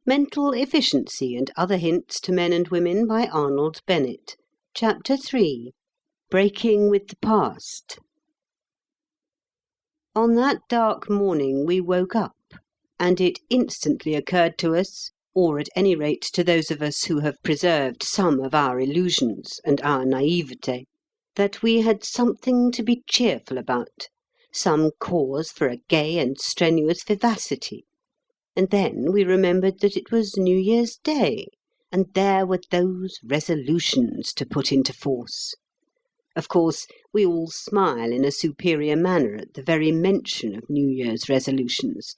Mental Efficiency and Other Hints to Men and Women by Arnold Bennett. Chapter 3. Breaking with the Past. On that dark morning we woke up, and it instantly occurred to us, or at any rate to those of us who have preserved some of our illusions and our naïveté, that we had something to be cheerful about, some cause for a gay and strenuous vivacity. And then we remembered that it was New Year's Day, and there were those resolutions to put into force. Of course, we all smile in a superior manner at the very mention of New Year's resolutions.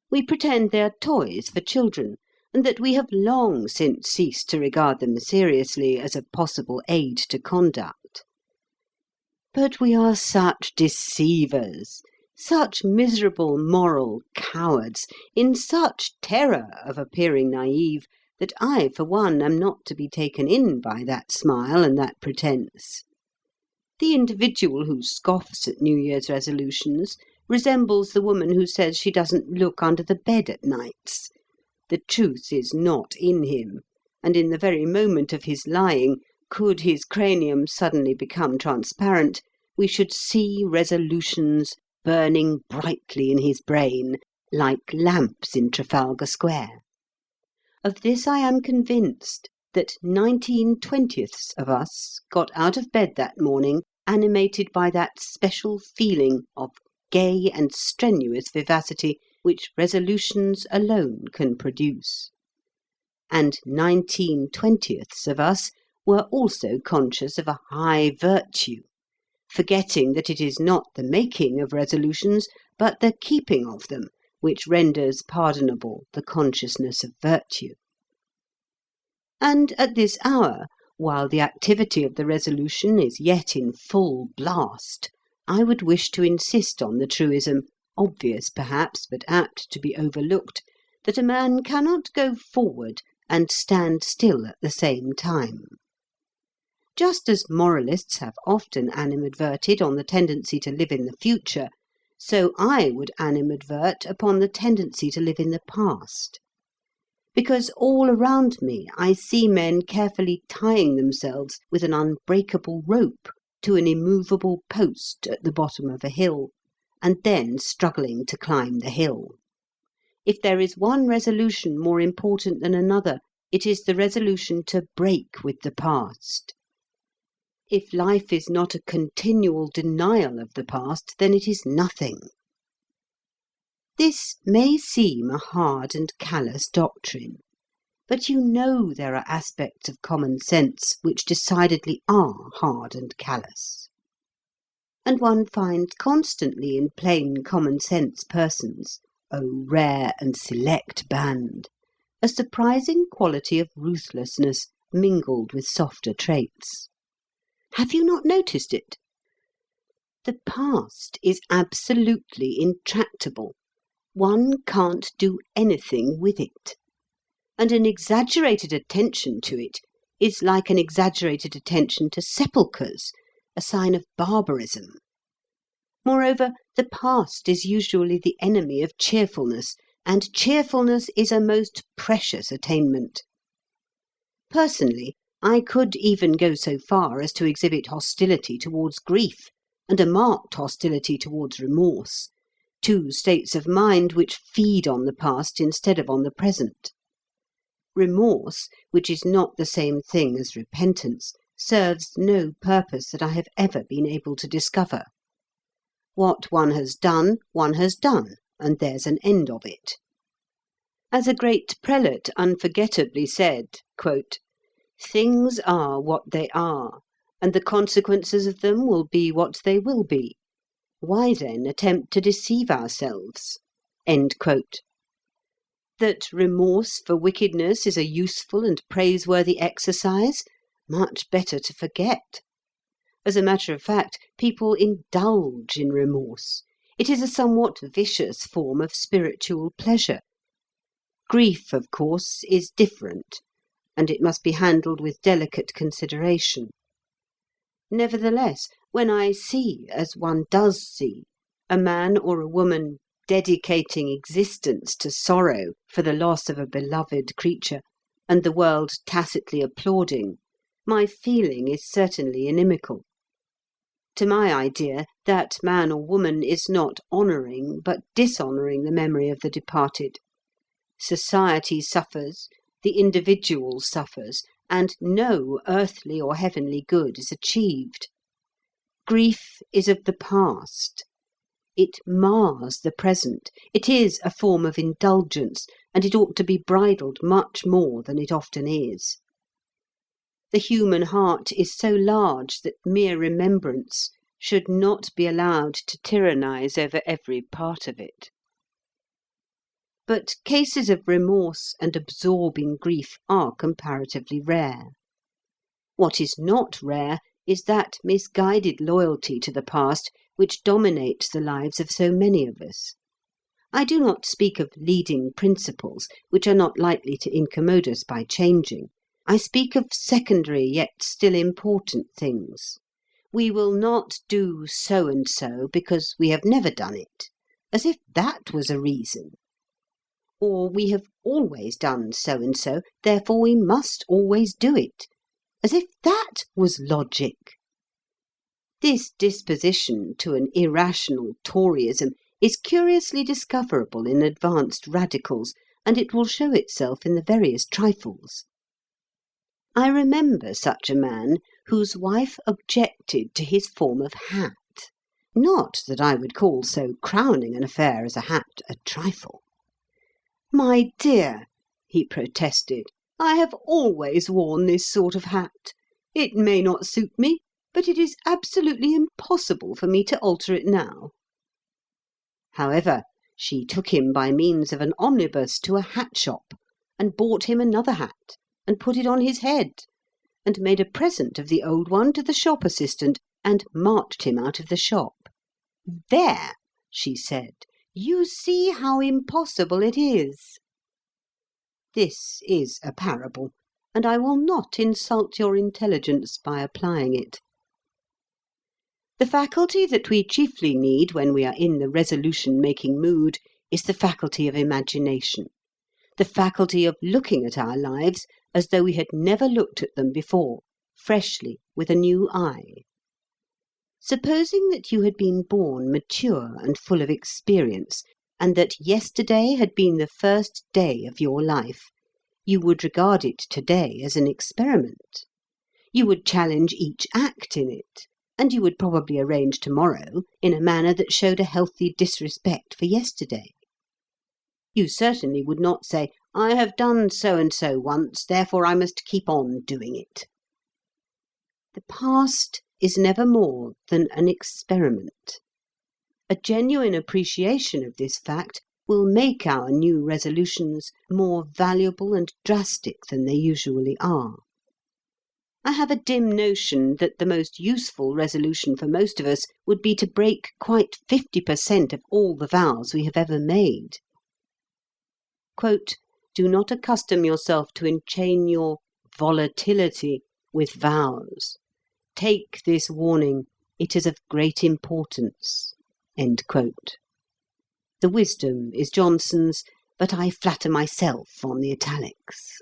We pretend they are toys for children, and that we have long since ceased to regard them seriously as a possible aid to conduct. But we are such deceivers, such miserable moral cowards, in such terror of appearing naive, that I, for one, am not to be taken in by that smile and that pretence. The individual who scoffs at New Year's resolutions resembles the woman who says she doesn't look under the bed at nights. The truth is not in him, and in the very moment of his lying, could his cranium suddenly become transparent, we should see resolutions burning brightly in his brain, like lamps in Trafalgar Square. Of this I am convinced, that 19/20ths of us got out of bed that morning animated by that special feeling of gay and strenuous vivacity which resolutions alone can produce. And 19/20ths of us were also conscious of a high virtue, forgetting that it is not the making of resolutions, but the keeping of them, which renders pardonable the consciousness of virtue. And at this hour, while the activity of the resolution is yet in full blast, I would wish to insist on the truism, obvious perhaps, but apt to be overlooked, that a man cannot go forward and stand still at the same time. Just as moralists have often animadverted on the tendency to live in the future, so I would animadvert upon the tendency to live in the past. Because all around me I see men carefully tying themselves with an unbreakable rope to an immovable post at the bottom of a hill, and then struggling to climb the hill. If there is one resolution more important than another, it is the resolution to break with the past. If life is not a continual denial of the past, then it is nothing. This may seem a hard and callous doctrine, but you know there are aspects of common sense which decidedly are hard and callous. And one finds constantly in plain common sense persons, O rare and select band, a surprising quality of ruthlessness mingled with softer traits. Have you not noticed it? The past is absolutely intractable. One can't do anything with it. And an exaggerated attention to it is like an exaggerated attention to sepulchres, a sign of barbarism. Moreover, the past is usually the enemy of cheerfulness, and cheerfulness is a most precious attainment. Personally, I could even go so far as to exhibit hostility towards grief, and a marked hostility towards remorse, two states of mind which feed on the past instead of on the present. Remorse, which is not the same thing as repentance, serves no purpose that I have ever been able to discover. What one has done, and there's an end of it. As a great prelate unforgettably said, quote, "Things are what they are, and the consequences of them will be what they will be. Why then attempt to deceive ourselves?" End quote. That remorse for wickedness is a useful and praiseworthy exercise, much better to forget. As a matter of fact, people indulge in remorse. It is a somewhat vicious form of spiritual pleasure. Grief, of course, is different, and it must be handled with delicate consideration. Nevertheless, when I see, as one does see, a man or a woman dedicating existence to sorrow for the loss of a beloved creature, and the world tacitly applauding, my feeling is certainly inimical. To my idea, that man or woman is not honouring, but dishonouring the memory of the departed. Society suffers, the individual suffers, and no earthly or heavenly good is achieved. Grief is of the past. It mars the present. It is a form of indulgence, and it ought to be bridled much more than it often is. The human heart is so large that mere remembrance should not be allowed to tyrannize over every part of it. But cases of remorse and absorbing grief are comparatively rare. What is not rare is that misguided loyalty to the past which dominates the lives of so many of us. I do not speak of leading principles, which are not likely to incommode us by changing. I speak of secondary yet still important things. We will not do so and so because we have never done it, as if that was a reason. Or we have always done so and so, therefore we must always do it, as if that was logic. This disposition to an irrational Toryism is curiously discoverable in advanced radicals, and it will show itself in the veriest trifles. I remember such a man whose wife objected to his form of hat. Not that I would call so crowning an affair as a hat a trifle. "My dear," he protested, "I have always worn this sort of hat. It may not suit me, but it is absolutely impossible for me to alter it now." However, she took him by means of an omnibus to a hat shop, and bought him another hat, and put it on his head, and made a present of the old one to the shop assistant, and marched him out of the shop. "There," she said, "you see how impossible it is." This is a parable, and I will not insult your intelligence by applying it. The faculty that we chiefly need when we are in the resolution-making mood is the faculty of imagination, the faculty of looking at our lives as though we had never looked at them before, freshly, with a new eye. Supposing that you had been born mature and full of experience, and that yesterday had been the first day of your life, you would regard it today as an experiment. You would challenge each act in it, and you would probably arrange tomorrow in a manner that showed a healthy disrespect for yesterday. You certainly would not say, "I have done so and so once, therefore I must keep on doing it." The past is never more than an experiment. A genuine appreciation of this fact will make our new resolutions more valuable and drastic than they usually are. I have a dim notion that the most useful resolution for most of us would be to break quite 50% of all the vows we have ever made. Quote, "Do not accustom yourself to enchain your volatility with vows. Take this warning, it is of great importance." End quote. The wisdom is Johnson's, but I flatter myself on the italics.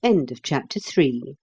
End of chapter 3.